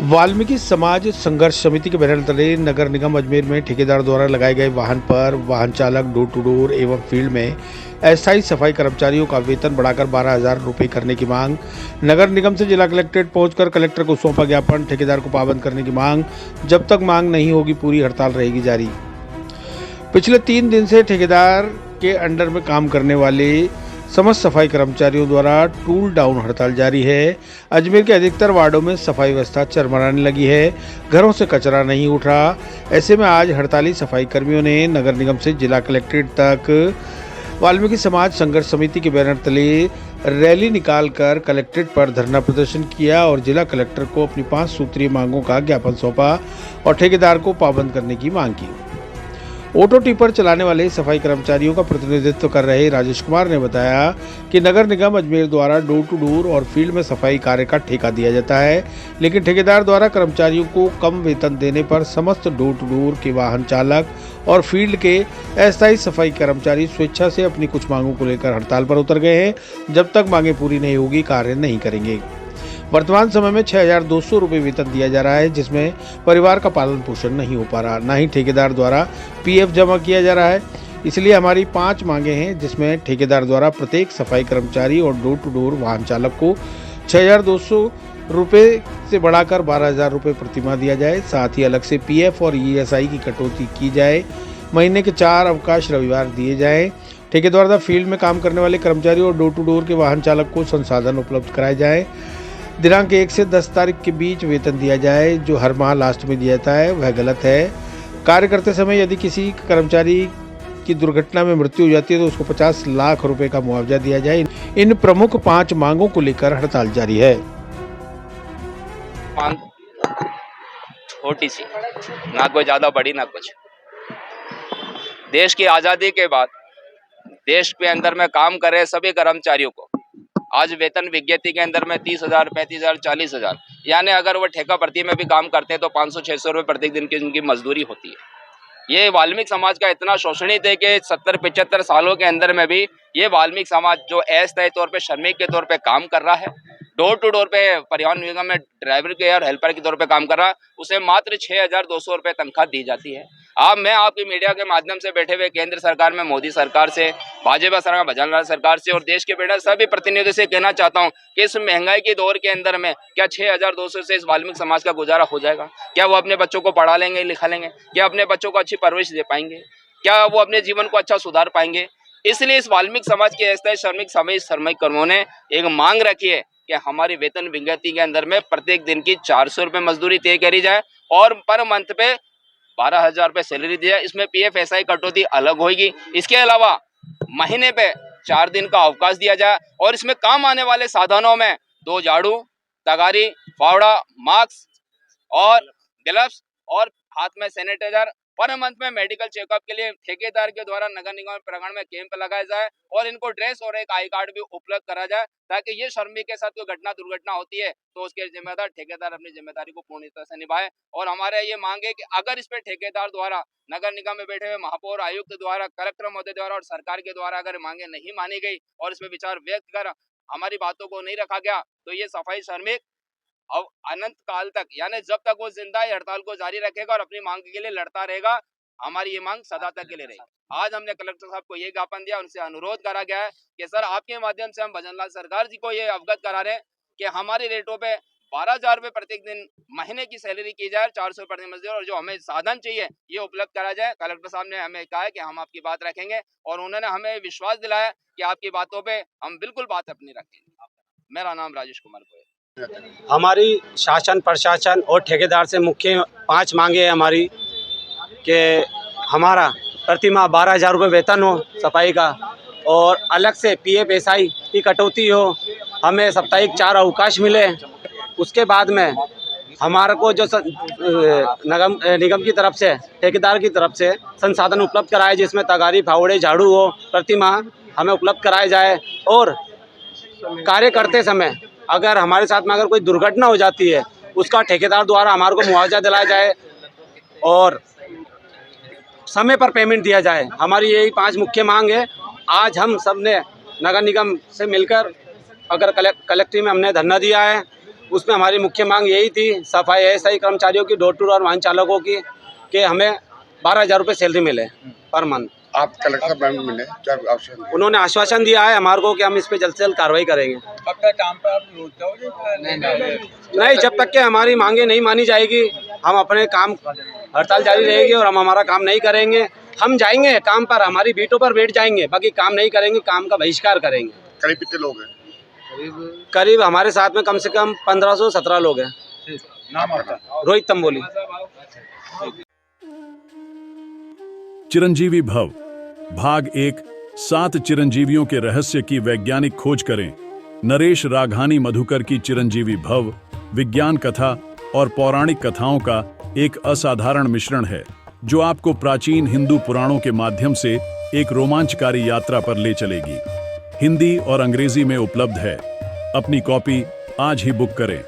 वाल्मीकि समाज संघर्ष समिति के बैनर तले नगर निगम अजमेर में ठेकेदार द्वारा लगाए गए वाहन पर वाहन चालक, डोर टू डोर एवं फील्ड में अस्थायी सफाई कर्मचारियों का वेतन बढ़ाकर 12,000 रुपये करने की मांग। नगर निगम से जिला कलेक्ट्रेट पहुंचकर कलेक्टर को सौंपा ज्ञापन। ठेकेदार को पाबंद करने की मांग। जब तक मांग नहीं होगी पूरी हड़ताल रहेगी जारी। पिछले 3 दिन से ठेकेदार के अंडर में काम करने वाले समस्त सफाई कर्मचारियों द्वारा टूल डाउन हड़ताल जारी है। अजमेर के अधिकतर वार्डों में सफाई व्यवस्था चरमराने लगी है। घरों से कचरा नहीं उठ रहा। ऐसे में आज हड़ताली सफाई कर्मियों ने नगर निगम से जिला कलेक्ट्रेट तक वाल्मीकि समाज संघर्ष समिति के बैनर तले रैली निकालकर कलेक्ट्रेट पर धरना प्रदर्शन किया और जिला कलेक्टर को अपनी 5 सूत्रीय मांगों का ज्ञापन सौंपा और ठेकेदार को पाबंद करने की मांग की। ऑटो टिपर चलाने वाले सफाई कर्मचारियों का प्रतिनिधित्व कर रहे राजेश कुमार ने बताया कि नगर निगम अजमेर द्वारा डोर टू डोर और फील्ड में सफाई कार्य का ठेका दिया जाता है, लेकिन ठेकेदार द्वारा कर्मचारियों को कम वेतन देने पर समस्त डोर टू डोर के वाहन चालक और फील्ड के अस्थायी सफाई कर्मचारी स्वेच्छा से अपनी कुछ मांगों को लेकर हड़ताल पर उतर गए हैं। जब तक मांगे पूरी नहीं होगी कार्य नहीं करेंगे। वर्तमान समय में 6,200 रुपये वेतन दिया जा रहा है, जिसमें परिवार का पालन पोषण नहीं हो पा रहा, ना ही ठेकेदार द्वारा पीएफ जमा किया जा रहा है। इसलिए हमारी 5 मांगे हैं, जिसमें ठेकेदार द्वारा प्रत्येक सफाई कर्मचारी और डोर टू डोर वाहन चालक को 6,200 रुपये से बढ़ाकर 12,000 रुपये प्रतिमाह दिया जाए। साथ ही अलग से पीएफ और ईएसआई की कटौती की जाए। महीने के 4 अवकाश रविवार दिए जाएँ। ठेकेदार द्वारा फील्ड में काम करने वाले कर्मचारी और डोर टू डोर के वाहन चालक को संसाधन उपलब्ध कराए जाए। दिनांक 1 से 10 तारीख के बीच वेतन दिया जाए। जो हर माह लास्ट में दिया जाता है वह गलत है। कार्य करते समय यदि किसी कर्मचारी की दुर्घटना में मृत्यु हो जाती है तो उसको 50 लाख रुपए का मुआवजा दिया जाए। इन प्रमुख 5 मांगों को लेकर हड़ताल जारी है। मांग छोटी सी, ना कोई ज्यादा बड़ी ना कुछ। देश की आजादी के बाद देश के अंदर में काम कर रहे सभी कर्मचारियों को आज वेतन विज्ञप्ति के अंदर में 30,000, 35,000, 40,000, यानी अगर वो ठेका भर्ती में भी काम करते हैं तो 500-600 रुपये प्रति दिन की उनकी मजदूरी होती है। ये वाल्मीकि समाज का इतना शोषणित है कि 70-75 सालों के अंदर में भी ये वाल्मीकि समाज जो अस्थायी तौर पे श्रमिक के तौर पे काम कर रहा है, डोर टू डोर पे परिवहन निगम में ड्राइवर के और हेल्पर के तौर पे काम कर रहा है, उसे मात्र 6,200 रुपये तनख्वाह दी जाती है। मैं आपकी मीडिया के माध्यम से बैठे हुए केंद्र सरकार में मोदी सरकार से, भाजपा सरकार, भजनलाल सरकार से और देश के बेटा सभी प्रतिनिधियों से कहना चाहता हूं कि इस महंगाई के दौर के अंदर में क्या 6,200 से इस वाल्मीकि समाज का गुजारा हो जाएगा? क्या वो अपने बच्चों को पढ़ा लेंगे, लिखा लेंगे? क्या अपने बच्चों को अच्छी परवरिश दे पाएंगे? क्या वो अपने जीवन को अच्छा सुधार पाएंगे? इसलिए इस वाल्मीकि समाज के अस्थायी श्रमिक कर्मियों ने एक मांग रखी है कि हमारी वेतन विज्ञप्ति के अंदर में प्रत्येक दिन की 400 रुपये मजदूरी तय करी जाए और पर मंथ पे 12,000 रुपये सैलरी दी जाए। इसमें पीएफ एसआई कटौती अलग होगी। इसके अलावा महीने पे 4 दिन का अवकाश दिया जाए और इसमें काम आने वाले साधनों में 2 झाड़ू, तगारी, फावड़ा, मास्क और ग्लव्स और हाथ में सैनिटाइजर, पर मंथ में मेडिकल चेकअप के लिए ठेकेदार के द्वारा नगर निगम प्रांगण में कैंप लगाया जाए और इनको ड्रेस और एक आई कार्ड भी उपलब्ध करा जाए, ताकि ये श्रमिक के साथ कोई दुर्घटना होती है तो उसके जिम्मेदार ठेकेदार अपनी जिम्मेदारी को पूर्ण तरह से निभाए। और हमारे ये मांग है कि अगर इस पे ठेकेदार द्वारा, नगर निगम में बैठे हुए महापौर, आयुक्त द्वारा, कलेक्टर महोदय द्वारा और सरकार के द्वारा अगर मांगे नहीं मानी गई और इस पे विचार व्यक्त कर हमारी बातों को नहीं रखा गया तो ये सफाई श्रमिक अब अनंत काल तक, यानी जब तक वो जिंदा है, हड़ताल को जारी रखेगा और अपनी मांग के लिए लड़ता रहेगा। हमारी ये मांग सदा तक के लिए रहेगी। आज हमने कलेक्टर साहब को ये ज्ञापन दिया, उनसे अनुरोध करा गया है कि सर आपके माध्यम से हम भजनलाल सरकार जी को ये अवगत करा रहे हैं कि हमारे रेटों पे 12,000 रुपये प्रत्येक दिन महीने की सैलरी की जाए, 400 प्रति मजदूर, और जो हमें साधन चाहिए ये उपलब्ध करा जाए। कलेक्टर साहब ने हमें कहा है कि हम आपकी बात रखेंगे और उन्होंने हमें विश्वास दिलाया कि आपकी बातों पर हम बिल्कुल बात अपनी रखेंगे। मेरा नाम राजेश कुमार गोयल। हमारी शासन, प्रशासन और ठेकेदार से मुख्य 5 मांगे हैं हमारी कि हमारा प्रति माह 12,000 रुपये वेतन हो सफाई का और अलग से पीएफ एसआई की कटौती हो, हमें साप्ताहिक 4 अवकाश मिले। उसके बाद में हमारे को जो निगम की तरफ से, ठेकेदार की तरफ से संसाधन उपलब्ध कराए, जिसमें तगारी, फावड़े, झाड़ू हो, प्रति माह हमें उपलब्ध कराए जाए। और कार्य करते समय अगर हमारे साथ में अगर कोई दुर्घटना हो जाती है उसका ठेकेदार द्वारा हमारे को मुआवजा दिलाया जाए और समय पर पेमेंट दिया जाए। हमारी यही 5 मुख्य मांग है। आज हम सब ने नगर निगम से मिलकर अगर कलेक्ट्री में हमने धरना दिया है, उसमें हमारी मुख्य मांग यही थी सफाई एएसआई कर्मचारियों की, डोर टू डोर वाहन चालकों की, कि हमें 12,000 रुपये सैलरी मिले पर मंथ। आप कलेक्टर बैंक में मिले क्या आश्वासन? उन्होंने आश्वासन दिया है हमारे को कि हम इस पे जल्द से जल्द कार्रवाई करेंगे। अब तक काम पे आप रोक जाओगे? नहीं, जब तक कि हमारी मांगे नहीं मानी जाएगी हम अपने काम हड़ताल जारी रहेगी और हम हमारा काम नहीं करेंगे। हम जाएंगे काम पर, हमारी बीटों पर बैठ जाएंगे, बाकी काम नहीं करेंगे, काम का बहिष्कार करेंगे। करीब कितने लोग हैं? करीब हमारे साथ में कम से कम 1517 लोग हैं। नाम आपका? रोहित तंबोली। चिरंजीवी भव भाग 1 7 चिरंजीवियों के रहस्य की वैज्ञानिक खोज करें। नरेश राघानी मधुकर की चिरंजीवी भव विज्ञान कथा और पौराणिक कथाओं का एक असाधारण मिश्रण है जो आपको प्राचीन हिंदू पुराणों के माध्यम से एक रोमांचकारी यात्रा पर ले चलेगी। हिंदी और अंग्रेजी में उपलब्ध है। अपनी कॉपी आज ही बुक करें।